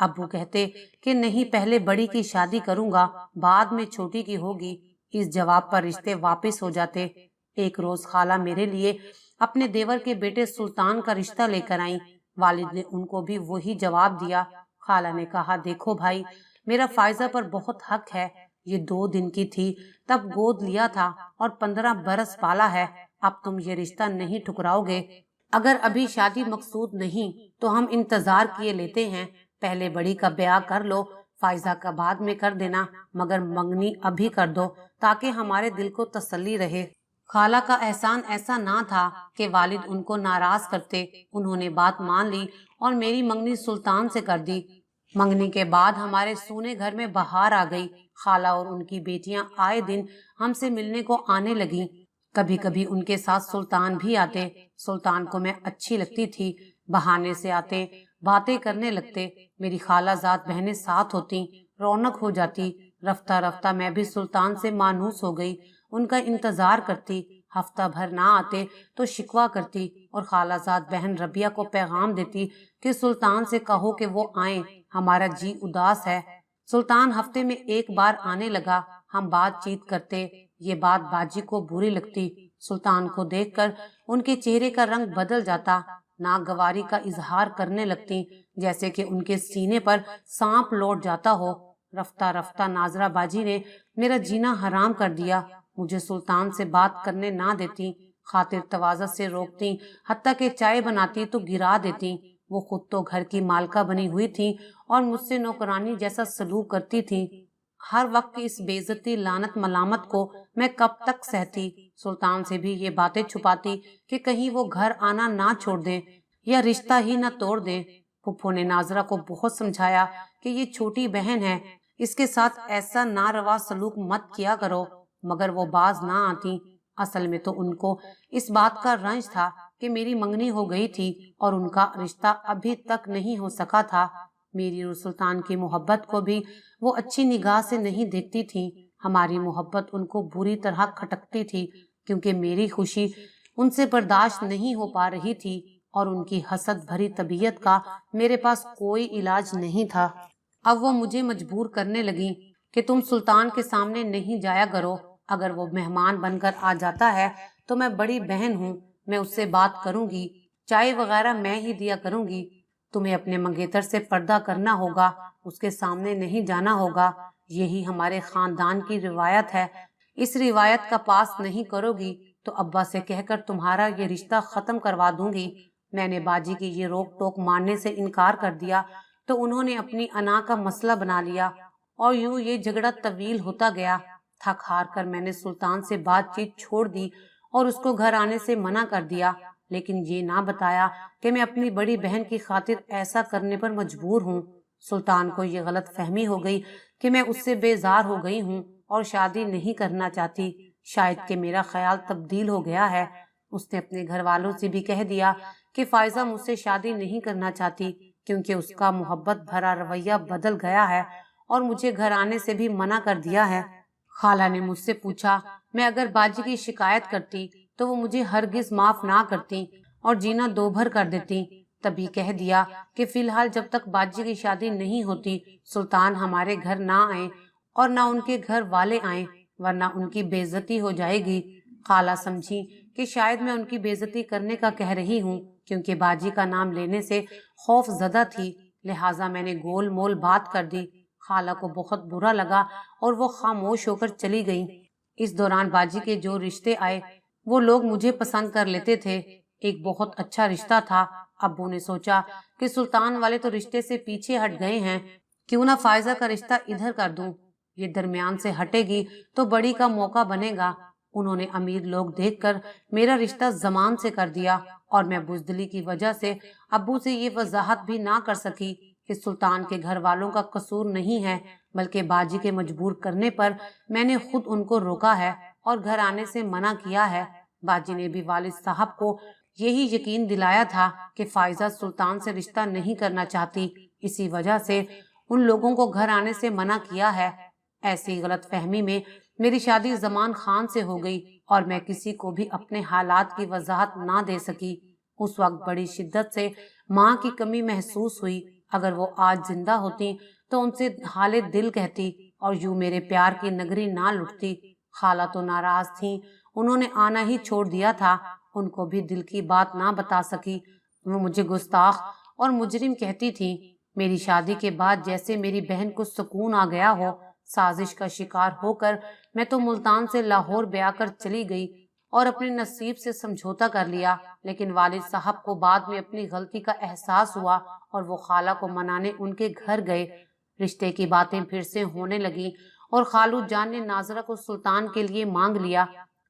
ابو کہتے کہ نہیں، پہلے بڑی کی شادی کروں گا، بعد میں چھوٹی کی ہوگی۔ اس جواب پر رشتے واپس ہو جاتے۔ ایک روز خالہ میرے لیے اپنے دیور کے بیٹے سلطان کا رشتہ لے کر آئیں۔ والد نے ان کو بھی وہی جواب دیا۔ خالہ نے کہا، دیکھو بھائی، میرا فائزہ پر بہت حق ہے۔ یہ 2 دن کی تھی تب گود لیا تھا اور 15 برس پالا ہے۔ اب تم یہ رشتہ نہیں ٹھکراؤ گے؟ اگر ابھی شادی مقصود نہیں تو ہم انتظار کیے لیتے ہیں۔ پہلے بڑی کا بیاہ کر لو، فائزہ کا بعد میں کر دینا، مگر منگنی ابھی کر دو تاکہ ہمارے دل کو تسلی رہے۔ خالہ کا احسان ایسا نہ تھا کہ والد ان کو ناراض کرتے۔ انہوں نے بات مان لی اور میری منگنی سلطان سے کر دی۔ منگنی کے بعد ہمارے سونے گھر میں بہار آ گئی۔ خالہ اور ان کی بیٹیاں آئے دن ہم سے ملنے کو آنے لگیں۔ کبھی کبھی ان کے ساتھ سلطان بھی آتے۔ سلطان کو میں اچھی لگتی تھی۔ بہانے سے آتے، باتیں کرنے لگتے۔ میری خالہ زاد بہنیں ساتھ ہوتی، رونق ہو جاتی۔ رفتہ رفتہ میں بھی سلطان سے مانوس ہو گئی۔ ان کا انتظار کرتی۔ ہفتہ بھر نہ آتے تو شکوہ کرتی اور خالہ زاد بہن ربیہ کو پیغام دیتی کہ سلطان سے کہو کہ وہ آئیں، ہمارا جی اداس ہے۔ سلطان ہفتے میں 1 بار آنے لگا۔ ہم بات چیت کرتے۔ یہ بات باجی کو بری لگتی۔ سلطان کو دیکھ کر ان کے چہرے کا رنگ بدل جاتا۔ ناگواری کا اظہار کرنے لگتی، جیسے کہ ان کے سینے پر سانپ لوٹ جاتا ہو۔ رفتہ رفتہ ناظرہ باجی نے میرا جینا حرام کر دیا۔ مجھے سلطان سے بات کرنے نہ دیتی، خاطر تواضع سے روکتی، حتیٰ کہ چائے بناتی تو گرا دیتی۔ وہ خود تو گھر کی مالکہ بنی ہوئی تھی اور مجھ سے نوکرانی جیسا سلوک کرتی تھی۔ ہر وقت کی اس بے عزتی، لعنت ملامت کو میں کب تک سہتی؟ سلطان سے بھی یہ باتیں چھپاتی کہ کہیں وہ گھر آنا نہ چھوڑ دیں یا رشتہ ہی نہ توڑ دیں۔ پھپھو نے ناظرہ کو بہت سمجھایا کہ یہ چھوٹی بہن ہے، اس کے ساتھ ایسا ناروا سلوک مت کیا کرو، مگر وہ باز نہ آتی۔ اصل میں تو ان کو اس بات کا رنج تھا کہ میری منگنی ہو گئی تھی اور ان کا رشتہ ابھی تک نہیں ہو سکا تھا۔ میری اور سلطان کی محبت کو بھی وہ اچھی نگاہ سے نہیں دیکھتی تھی۔ ہماری محبت ان کو بری طرح کھٹکتی تھی، کیونکہ میری خوشی ان سے برداشت نہیں ہو پا رہی تھی اور ان کی حسد بھری طبیعت کا میرے پاس کوئی علاج نہیں تھا۔ اب وہ مجھے مجبور کرنے لگیں کہ تم سلطان کے سامنے نہیں جایا کرو۔ اگر وہ مہمان بن کر آ جاتا ہے تو میں بڑی بہن ہوں، میں اس سے بات کروں گی، چائے وغیرہ میں ہی دیا کروں گی۔ تمہیں اپنے منگیتر سے پردہ کرنا ہوگا، اس کے سامنے نہیں جانا ہوگا۔ یہی ہمارے خاندان کی روایت ہے۔ اس روایت کا پاس نہیں کرو گی تو ابا سے کہہ کر تمہارا یہ رشتہ ختم کروا دوں گی۔ میں نے باجی کی یہ روک ٹوک ماننے سے انکار کر دیا تو انہوں نے اپنی انا کا مسئلہ بنا لیا اور یوں یہ جھگڑا طویل ہوتا گیا۔ تھک ہار کر میں نے سلطان سے بات چیت چھوڑ دی اور اس کو گھر آنے سے منع کر دیا، لیکن یہ نہ بتایا کہ میں اپنی بڑی بہن کی خاطر ایسا کرنے پر مجبور ہوں۔ سلطان کو یہ غلط فہمی ہو گئی کہ میں اس سے بیزار ہو گئی ہوں اور شادی نہیں کرنا چاہتی۔ شاید کہ میرا خیال تبدیل ہو گیا ہے۔ اس نے اپنے گھر والوں سے بھی کہہ دیا کہ فائزہ مجھ سے شادی نہیں کرنا چاہتی، کیونکہ اس کا محبت بھرا رویہ بدل گیا ہے اور مجھے گھر آنے سے بھی منع کر دیا ہے۔ خالہ نے مجھ سے پوچھا میں اگر باجی کی شکایت کرتی تو وہ مجھے ہرگز معاف نہ کرتی اور جینا دوبھر کر دیتی۔ تبھی کہہ دیا کہ فی الحال جب تک باجی کی شادی نہیں ہوتی سلطان ہمارے گھر نہ آئیں اور نہ ان کے گھر والے آئیں، ورنہ ان کی بے عزتی ہو جائے گی۔ خالہ سمجھی کہ شاید میں ان کی بے عزتی کرنے کا کہہ رہی ہوں، کیونکہ باجی کا نام لینے سے خوف زدہ تھی، لہٰذا میں نے گول مول بات کر دی۔ خالہ کو بہت برا لگا اور وہ خاموش ہو کر چلی گئیں۔ اس دوران باجی کے جو رشتے آئے وہ لوگ مجھے پسند کر لیتے تھے۔ ایک بہت اچھا رشتہ تھا۔ ابو نے سوچا کہ سلطان والے تو رشتے سے پیچھے ہٹ گئے ہیں، کیوں نہ فائزہ کا رشتہ ادھر کر دوں، یہ درمیان سے ہٹے گی تو بڑی کا موقع بنے گا۔ انہوں نے امیر لوگ دیکھ کر میرا رشتہ زمان سے کر دیا اور میں بزدلی کی وجہ سے ابو سے یہ وضاحت بھی نہ کر سکی کہ سلطان کے گھر والوں کا قصور نہیں ہے، بلکہ باجی کے مجبور کرنے پر میں نے خود ان کو روکا ہے اور گھر آنے سے منع کیا ہے۔ باجی نے بھی والد صاحب کو یہی یقین دلایا تھا کہ فائزہ سلطان سے رشتہ نہیں کرنا چاہتی، اسی وجہ سے ان لوگوں کو گھر آنے سے منع کیا ہے۔ ایسی غلط فہمی میں میری شادی زمان خان سے ہو گئی اور میں کسی کو بھی اپنے حالات کی وضاحت نہ دے سکی۔ اس وقت بڑی شدت سے ماں کی کمی محسوس ہوئی۔ اگر وہ آج زندہ ہوتی تو ان سے حال دل کہتی اور یوں میرے پیار کی نگری نہ لٹتی۔ خالہ تو ناراض تھیں، انہوں نے آنا ہی چھوڑ دیا تھا، ان کو بھی دل کی بات نہ بتا سکی۔ وہ مجھے گستاخ اور مجرم کہتی تھی۔ میری شادی کے بعد جیسے میری بہن کو سکون آ گیا ہو، سازش کا شکار ہو کر میں تو ملتان سے لاہور بیاہ کر چلی گئی اور اپنے نصیب سے سمجھوتا کر لیا، لیکن والد صاحب کو بعد میں اپنی غلطی کا احساس ہوا اور وہ خالہ کو منانے ان کے گھر گئے۔ رشتے کی باتیں پھر سے ہونے لگی اور خالو جان نے ناظرہ کو سلطان کے لیے مانگ لیا۔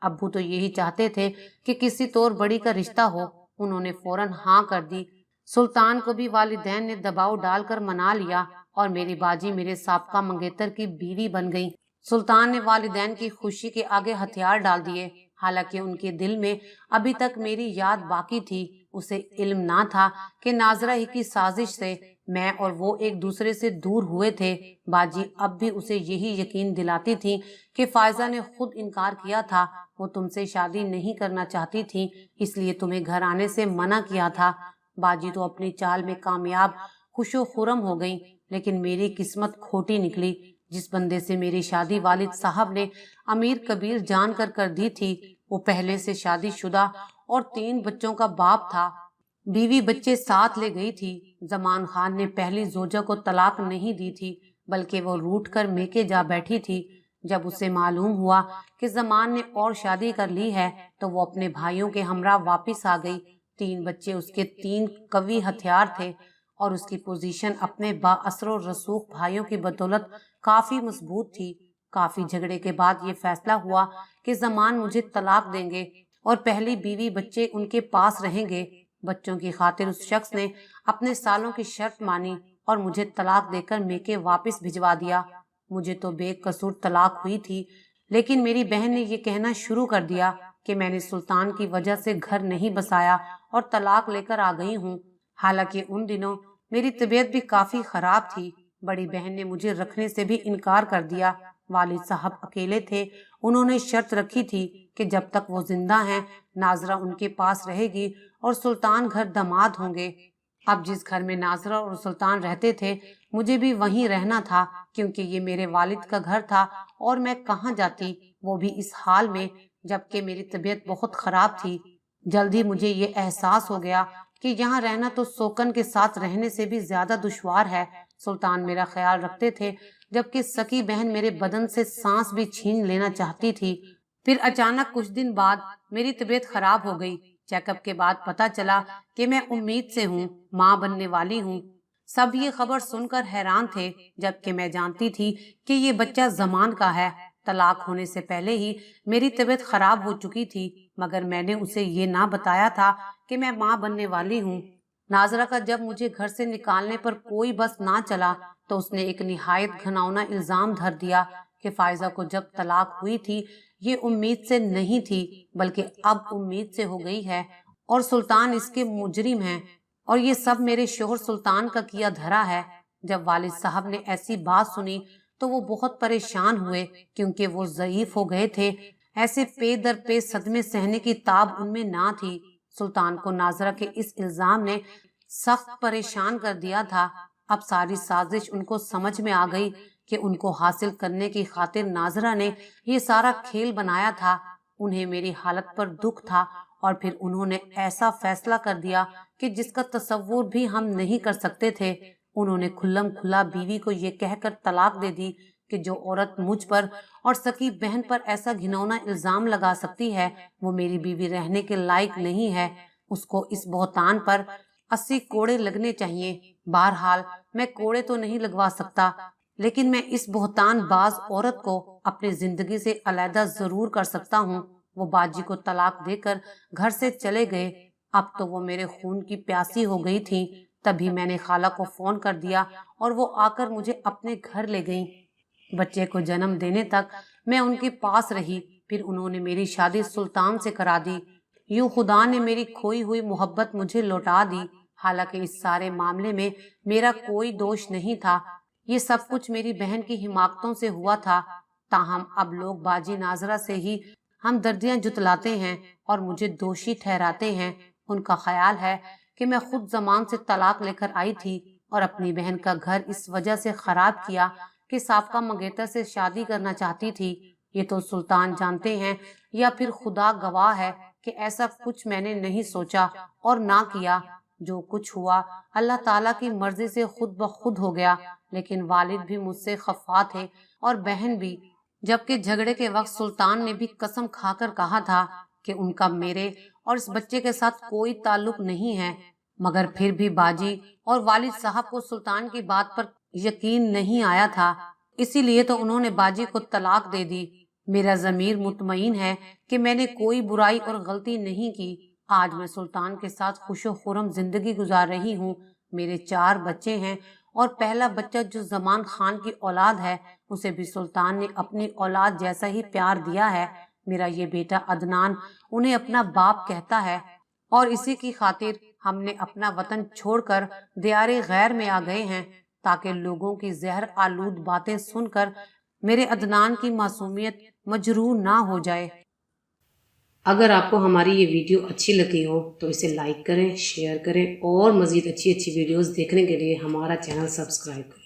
ابو تو یہی چاہتے تھے کہ کسی طور بڑی کا رشتہ ہو، انہوں نے فوراً ہاں کر دی۔ سلطان کو بھی والدین نے دباؤ ڈال کر منا لیا اور میری باجی میرے سابقہ منگیتر کی بیوی بن گئی۔ سلطان نے والدین کی خوشی کے آگے ہتھیار ڈال دیے، حالانکہ ان کے دل میں ابھی تک میری یاد باقی تھی۔ اسے علم نہ تھا کہ ناظرہ ہی کی سازش سے میں اور وہ ایک دوسرے سے دور ہوئے تھے۔ باجی اب بھی اسے یہی یقین دلاتی تھی کہ فائزہ نے خود انکار کیا تھا، وہ تم سے شادی نہیں کرنا چاہتی تھی، اس لیے تمہیں گھر آنے سے منع کیا تھا۔ باجی تو اپنی چال میں کامیاب خوش و خرم ہو گئی، لیکن میری قسمت کھوٹی نکلی۔ جس بندے سے میری شادی والد صاحب نے امیر کبیر جان کر دی تھی، وہ پہلے سے شادی شدہ اور 3 بچوں کا باپ تھا۔ بیوی بچے ساتھ لے گئی تھی۔ زمان خان نے پہلی زوجہ کو طلاق نہیں دی تھی، بلکہ وہ روٹھ کر میکے جا بیٹھی تھی۔ جب اسے معلوم ہوا کہ زمان نے اور شادی کر لی ہے تو وہ اپنے بھائیوں کے ہمراہ واپس آ گئی۔ 3 بچے اس کے 3 قوی ہتھیار تھے اور اس کی پوزیشن اپنے با اثر و رسوخ بھائیوں کی بدولت کافی مضبوط تھی۔ کافی جھگڑے کے بعد یہ فیصلہ ہوا کہ زمان مجھے طلاق دیں گے اور پہلی بیوی بچے ان کے پاس رہیں گے۔ بچوں کی خاطر اس شخص نے اپنے سالوں کی شرط مانی اور مجھے طلاق دے کر میکے واپس بھجوا دیا۔ مجھے تو بے قصور طلاق ہوئی تھی، لیکن میری بہن نے یہ کہنا شروع کر دیا کہ میں نے سلطان کی وجہ سے گھر نہیں بسایا اور طلاق لے کر آ گئی ہوں۔ حالانکہ ان دنوں میری طبیعت بھی کافی خراب تھی۔ بڑی بہن نے مجھے رکھنے سے بھی انکار کر دیا۔ والد صاحب اکیلے تھے، انہوں نے شرط رکھی تھی کہ جب تک وہ زندہ ہیں ناظرہ ان کے پاس رہے گی اور سلطان گھر داماد ہوں گے۔ اب جس گھر میں ناظرہ اور سلطان رہتے تھے مجھے بھی وہیں رہنا تھا، کیونکہ یہ میرے والد کا گھر تھا اور میں کہاں جاتی، وہ بھی اس حال میں جبکہ میری طبیعت بہت خراب تھی۔ جلد ہی مجھے یہ احساس ہو گیا کہ یہاں رہنا تو سوکن کے ساتھ رہنے سے بھی زیادہ دشوار ہے۔ سلطان میرا خیال رکھتے تھے، جبکہ سکی بہن میرے بدن سے سانس بھی چھین لینا چاہتی تھی۔ پھر اچانک کچھ دن بعد میری طبیعت خراب ہو گئی۔ چیک اپ کے بعد پتا چلا کہ میں امید سے ہوں، ماں بننے والی ہوں۔ سب یہ خبر سن کر حیران تھے، جبکہ میں جانتی تھی کہ یہ بچہ زمان کا ہے۔ طلاق ہونے سے پہلے ہی میری طبیعت خراب ہو چکی تھی، مگر میں نے اسے یہ نہ بتایا تھا کہ میں ماں بننے والی ہوں۔ ناظرہ کا جب مجھے گھر سے نکالنے پر کوئی بس نہ چلا تو اس نے ایک نہایت گھناؤنا الزام دھر دیا کہ فائزہ کو جب طلاق ہوئی تھی یہ امید سے نہیں تھی، بلکہ اب امید سے ہو گئی ہے اور سلطان اس کے مجرم ہیں، اور یہ سب میرے شوہر سلطان کا کیا دھرا ہے۔ جب والد صاحب نے ایسی بات سنی تو وہ بہت پریشان ہوئے، کیونکہ وہ ضعیف ہو گئے تھے۔ ایسے پے در پے صدمے سہنے کی تاب ان میں نہ تھی۔ سلطان کو ناظرہ کے اس الزام نے سخت پریشان کر دیا تھا۔ اب ساری سازش ان کو سمجھ میں آ گئی کہ ان کو حاصل کرنے کی خاطر ناظرہ نے یہ سارا کھیل بنایا تھا۔ انہیں میری حالت پر دکھ تھا اور پھر انہوں نے ایسا فیصلہ کر دیا کہ جس کا تصور بھی ہم نہیں کر سکتے تھے۔ انہوں نے کھلم کھلا بیوی کو یہ کہہ کر طلاق دے دی کہ جو عورت مجھ پر اور سکی بہن پر ایسا گھناؤنا الزام لگا سکتی ہے وہ میری بیوی رہنے کے لائق نہیں ہے۔ اس کو اس بہتان پر 80 کوڑے لگنے چاہیے۔ بہرحال میں کوڑے تو نہیں لگوا سکتا، لیکن میں اس بہتان باز عورت کو اپنی زندگی سے علیحدہ ضرور کر سکتا ہوں۔ وہ باجی کو طلاق دے کر گھر سے چلے گئے۔ اب تو وہ میرے خون کی پیاسی ہو گئی تھی۔ تبھی میں نے خالہ کو فون کر دیا اور وہ آ کر مجھے اپنے گھر لے گئیں۔ بچے کو جنم دینے تک میں ان کے پاس رہی، پھر انہوں نے میری شادی سلطان سے کرا دی۔ یوں خدا نے میری کھوئی ہوئی محبت مجھے لوٹا دی۔ حالانکہ اس سارے معاملے میں میرا کوئی دوش نہیں تھا، یہ سب کچھ میری بہن کی حماقتوں سے ہوا تھا۔ تاہم اب لوگ باجی ناظرہ سے ہی ہمدردیاں جتلاتے ہیں اور مجھے دوشی ٹھہراتے ہیں۔ ان کا خیال ہے کہ میں خود زمان سے طلاق لے کر آئی تھی، اور اپنی بہن کا گھر اس وجہ سے خراب کیا کہ سابقہ منگیتر سے شادی کرنا چاہتی تھی۔ یہ تو سلطان جانتے ہیں یا پھر خدا گواہ ہے کہ ایسا کچھ میں نے نہیں سوچا اور نہ کیا۔ جو کچھ ہوا اللہ تعالیٰ کی مرضی سے خود بخود ہو گیا، لیکن والد بھی مجھ سے خفا تھے اور بہن بھی، جبکہ جھگڑے کے وقت سلطان نے بھی قسم کھا کر کہا تھا کہ ان کا میرے اور اس بچے کے ساتھ کوئی تعلق نہیں ہے، مگر پھر بھی باجی اور والد صاحب کو سلطان کی بات پر یقین نہیں آیا تھا، اسی لیے تو انہوں نے باجی کو طلاق دے دی۔ میرا ضمیر مطمئن ہے کہ میں نے کوئی برائی اور غلطی نہیں کی۔ آج میں سلطان کے ساتھ خوش و خرم زندگی گزار رہی ہوں۔ میرے 4 بچے ہیں اور پہلا بچہ جو زمان خان کی اولاد ہے اسے بھی سلطان نے اپنی اولاد جیسا ہی پیار دیا ہے۔ میرا یہ بیٹا عدنان انہیں اپنا باپ کہتا ہے اور اسی کی خاطر ہم نے اپنا وطن چھوڑ کر دیار غیر میں آ گئے ہیں تاکہ لوگوں کی زہر آلود باتیں سن کر میرے عدنان کی معصومیت مجروح نہ ہو جائے۔ اگر آپ کو ہماری یہ ویڈیو اچھی لگی ہو تو اسے لائک کریں، شیئر کریں اور مزید اچھی ویڈیوز دیکھنے کے لیے ہمارا چینل سبسکرائب کریں۔